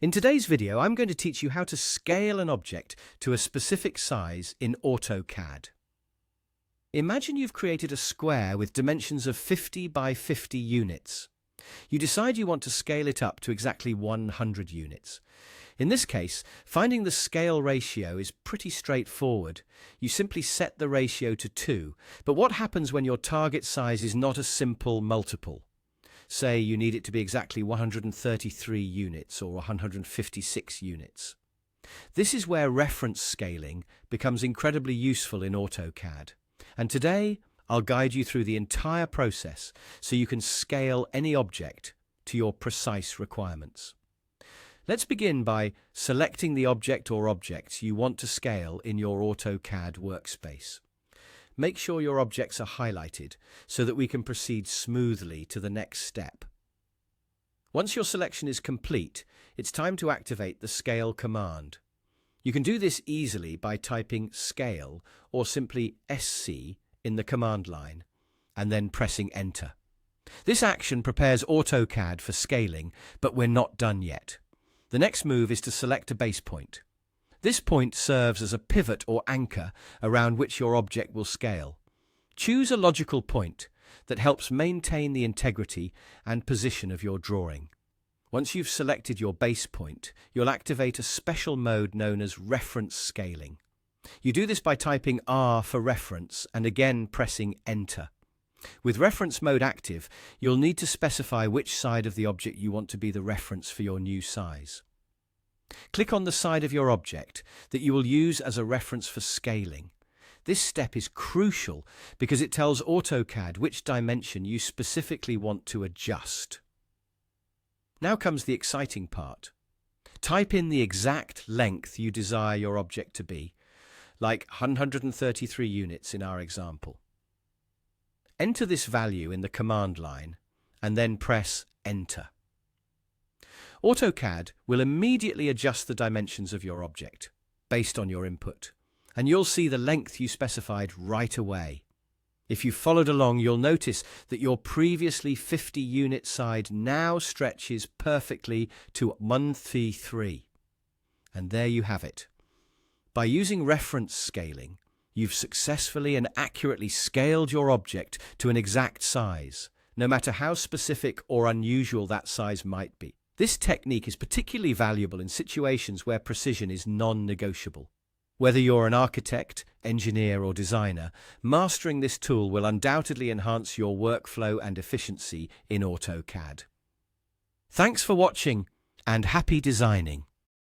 In today's video, I'm going to teach you how to scale an object to a specific size in AutoCAD. Imagine you've created a square with dimensions of 50 by 50 units. You decide you want to scale it up to exactly 100 units. In this case, finding the scale ratio is pretty straightforward. You simply set the ratio to 2. But what happens when your target size is not a simple multiple? Say you need it to be exactly 133 units or 156 units. This is where reference scaling becomes incredibly useful in AutoCAD. And today, I'll guide you through the entire process so you can scale any object to your precise requirements. Let's begin by selecting the object or objects you want to scale in your AutoCAD workspace. Make sure your objects are highlighted so that we can proceed smoothly to the next step. Once your selection is complete, it's time to activate the Scale command. You can do this easily by typing Scale or simply SC in the command line and then pressing Enter. This action prepares AutoCAD for scaling, but we're not done yet. The next move is to select a base point. This point serves as a pivot or anchor around which your object will scale. Choose a logical point that helps maintain the integrity and position of your drawing. Once you've selected your base point, you'll activate a special mode known as reference scaling. You do this by typing R for reference and again pressing Enter. With reference mode active, you'll need to specify which side of the object you want to be the reference for your new size. Click on the side of your object that you will use as a reference for scaling. This step is crucial because it tells AutoCAD which dimension you specifically want to adjust. Now comes the exciting part. Type in the exact length you desire your object to be, like 133 units in our example. Enter this value in the command line and then press Enter. AutoCAD will immediately adjust the dimensions of your object based on your input, and you'll see the length you specified right away. If you followed along, you'll notice that your previously 50-unit side now stretches perfectly to 133. And there you have it. By using reference scaling, you've successfully and accurately scaled your object to an exact size, no matter how specific or unusual that size might be. This technique is particularly valuable in situations where precision is non-negotiable. Whether you're an architect, engineer, or designer, mastering this tool will undoubtedly enhance your workflow and efficiency in AutoCAD. Thanks for watching, and happy designing!